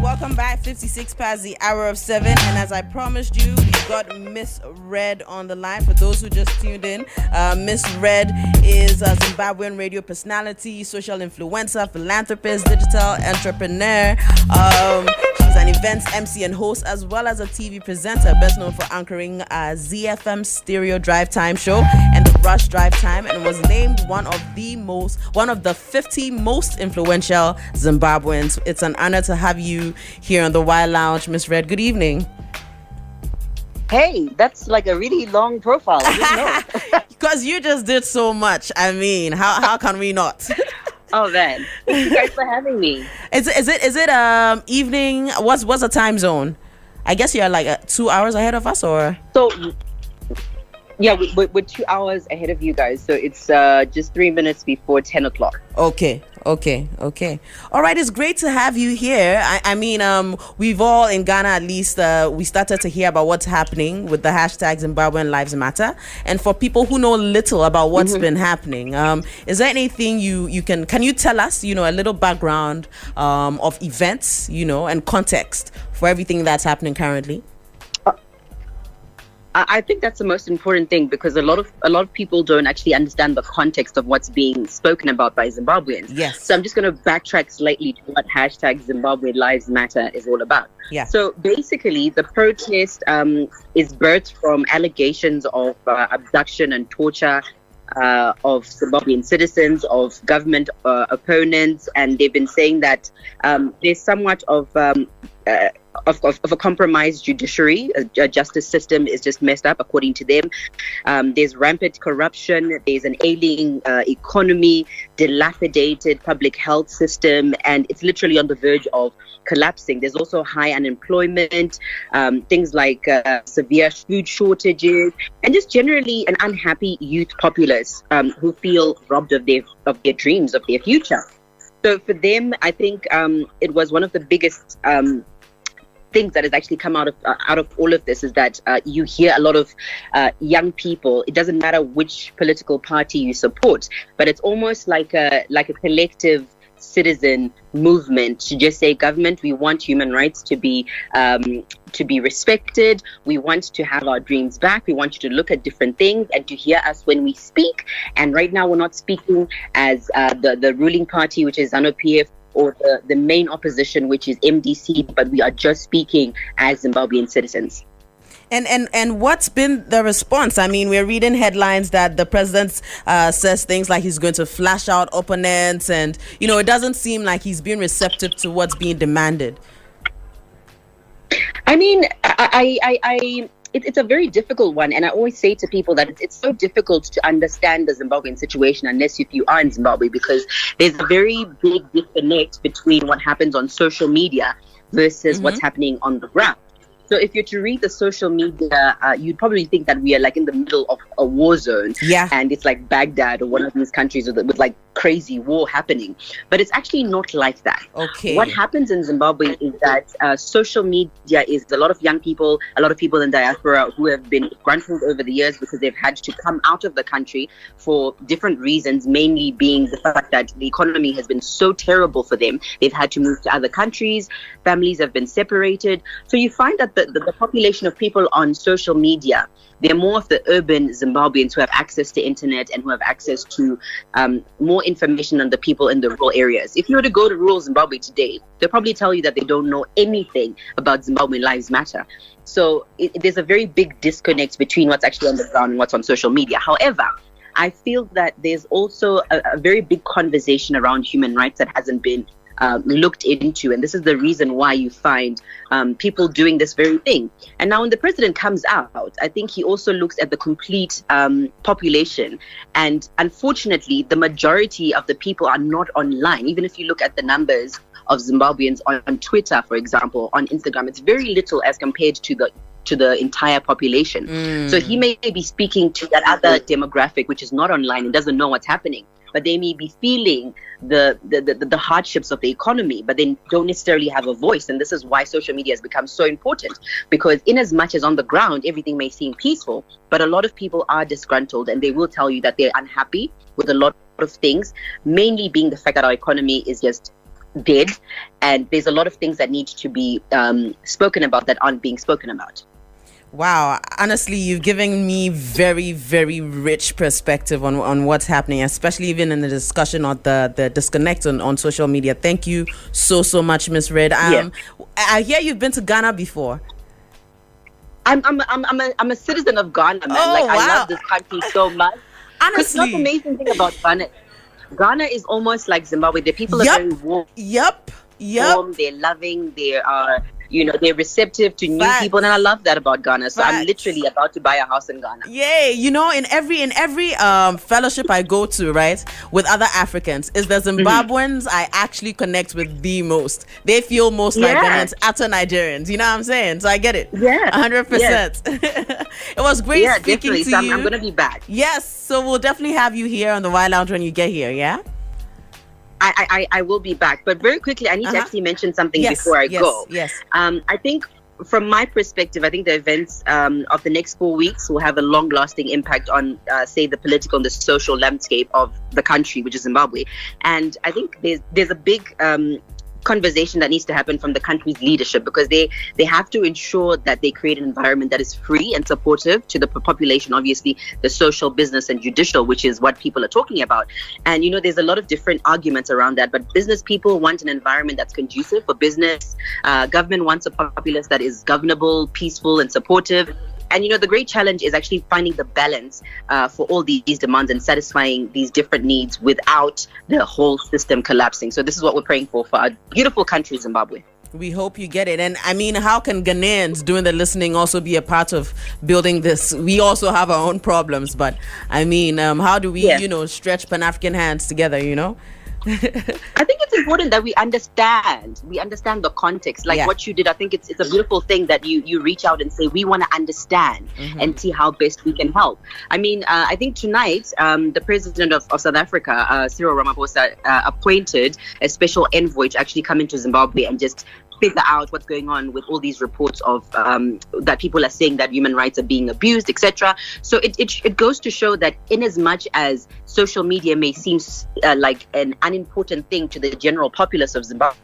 welcome back. 56 past the hour of 7. And as I promised you, we've got MisRed on the line. For those who just tuned in, MisRed is a Zimbabwean radio personality, social influencer, philanthropist, digital entrepreneur. She's an events MC and host, as well as a TV presenter, best known for anchoring ZFM Stereo Drive Time show and the Rush Drive Time, and was named one of the 50 most influential Zimbabweans. It's an honor to have you here on the Y Lounge, MisRed. Good evening. Hey, that's like a really long profile. I didn't know. Because you just did so much. I mean, how can we not? Oh man, thank you guys for having me. Is it evening? What's the time zone? I guess you're like 2 hours ahead of us, or so. Yeah, we're 2 hours ahead of you guys, so it's just 3 minutes before 10 o'clock. Okay. All right, it's great to have you here. I mean, we've all in Ghana, at least, we started to hear about what's happening with the hashtag Zimbabwean Lives Matter. And for people who know little about what's been happening, is there anything you can you tell us, a little background of events, and context for everything that's happening currently? I think that's the most important thing, because a lot of people don't actually understand the context of what's being spoken about by Zimbabweans. Yes. So I'm just going to backtrack slightly to what hashtag Zimbabwe Lives Matter is all about. Yeah. So basically, the protest is birthed from allegations of abduction and torture of Zimbabwean citizens, of government opponents, and they've been saying that there's somewhat of a compromised judiciary. A justice system is just messed up, according to them. There's rampant corruption. There's an ailing economy, dilapidated public health system, and it's literally on the verge of collapsing. There's also high unemployment, things like severe food shortages, and just generally an unhappy youth populace who feel robbed of their dreams, of their future. So for them, I think it was one of the biggest things that has actually come out of all of this, is that you hear a lot of young people. It doesn't matter which political party you support, but it's almost like a collective citizen movement to just say, government, we want human rights to be respected. We want to have our dreams back. We want you to look at different things and to hear us when we speak. And right now, we're not speaking as the ruling party, which is ZANU-PF, or the main opposition, which is MDC, but we are just speaking as Zimbabwean citizens. And what's been the response? I mean, we're reading headlines that the president says things like he's going to flash out opponents, and it doesn't seem like he's being receptive to what's being demanded. I mean, it's a very difficult one, and I always say to people that it's so difficult to understand the Zimbabwean situation unless if you are in Zimbabwe, because there's a very big disconnect between what happens on social media versus what's happening on the ground. So if you're to read the social media, you'd probably think that we are like in the middle of a war zone. Yeah. And it's like Baghdad or one of these countries with like crazy war happening. But it's actually not like that. Okay. What happens in Zimbabwe is that social media is a lot of young people, a lot of people in diaspora who have been disgruntled over the years because they've had to come out of the country for different reasons, mainly being the fact that the economy has been so terrible for them. They've had to move to other countries. Families have been separated. So you find that the population of people on social media, they're more of the urban Zimbabweans who have access to internet and who have access to more information than the people in the rural areas. If you were to go to rural Zimbabwe today, they'll probably tell you that they don't know anything about Zimbabwean Lives Matter. So there's a very big disconnect between what's actually on the ground and what's on social media. However, I feel that there's also a very big conversation around human rights that hasn't been looked into, and this is the reason why you find people doing this very thing. And now when the president comes out, I think he also looks at the complete population, and unfortunately the majority of the people are not online. Even if you look at the numbers of Zimbabweans on Twitter, for example, on Instagram, it's very little as compared to the entire population. So he may be speaking to that other demographic which is not online and doesn't know what's happening, but they may be feeling the hardships of the economy, but they don't necessarily have a voice. And this is why social media has become so important, because in as much as on the ground everything may seem peaceful, but a lot of people are disgruntled, and they will tell you that they're unhappy with a lot of things, mainly being the fact that our economy is just dead, and there's a lot of things that need to be spoken about that aren't being spoken about. Wow, honestly, you've given me very, very rich perspective on what's happening, especially even in the discussion of the disconnect on social media. Thank you so much, MisRed. I hear you've been to Ghana before. I'm a citizen of Ghana, man. Oh, I wow. love this country so much. Honestly, What's amazing thing about Ghana is almost like Zimbabwe. The people are very warm. Yep. They're loving. They are, they're receptive to new people, and I love that about Ghana. So I'm literally about to buy a house in Ghana. Yay! In every fellowship I go to, right, with other Africans, is the Zimbabweans I actually connect with the most. They feel most like Ghanaians after Nigerians. You know what I'm saying? So I get it. Yeah, 100%. It was great speaking to you. I'm gonna be back. Yes, so we'll definitely have you here on the Y Lounge when you get here. Yeah. I will be back, but very quickly, I need to actually mention something before I go. Yes. I think, from my perspective, I think the events of the next 4 weeks will have a long-lasting impact on, say, the political and the social landscape of the country, which is Zimbabwe. And I think there's a big conversation that needs to happen from the country's leadership, because they have to ensure that they create an environment that is free and supportive to the population, obviously the social, business and judicial, which is what people are talking about. And there's a lot of different arguments around that, but business people want an environment that's conducive for business. Government wants a populace that is governable, peaceful and supportive. And the great challenge is actually finding the balance for all these demands and satisfying these different needs without the whole system collapsing. So this is what we're praying for our beautiful country, Zimbabwe. We hope you get it. And I mean, how can Ghanaians doing the listening also be a part of building this? We also have our own problems, but I mean, how do we, stretch Pan-African hands together, I think it's important that we understand the context, like what you did. I think it's a beautiful thing that you reach out and say, we want to understand and see how best we can help. I mean, I think tonight, the president of South Africa, Cyril Ramaphosa, appointed a special envoy to actually come into Zimbabwe and just figure out what's going on with all these reports of that people are saying that human rights are being abused, etc. So it goes to show that in as much as social media may seem like an unimportant thing to the general populace of Zimbabwe,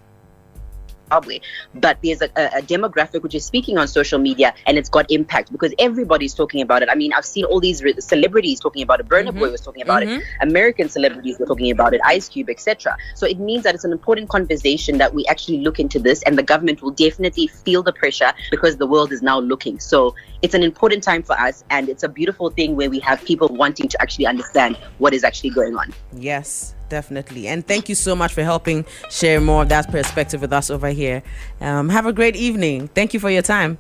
but there's a demographic which is speaking on social media, and it's got impact because everybody's talking about it. I mean, I've seen all these celebrities talking about it. Burna Boy was talking about it. American celebrities were talking about it. Ice Cube, etc. So it means that it's an important conversation that we actually look into this, and the government will definitely feel the pressure because the world is now looking. So it's an important time for us, and it's a beautiful thing where we have people wanting to actually understand what is actually going on. Yes, definitely. And thank you so much for helping share more of that perspective with us over here. Have a great evening. Thank you for your time.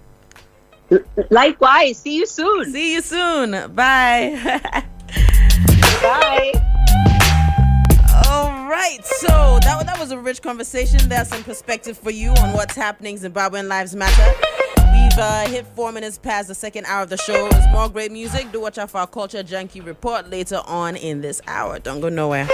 Likewise. See you soon. See you soon. Bye. Bye. All right. So that was a rich conversation. There's some perspective for you on what's happening. Zimbabwean Lives Matter. We've hit 4 minutes past the second hour of the show. There's more great music. Do watch out for our Culture Junkie report later on in this hour. Don't go nowhere.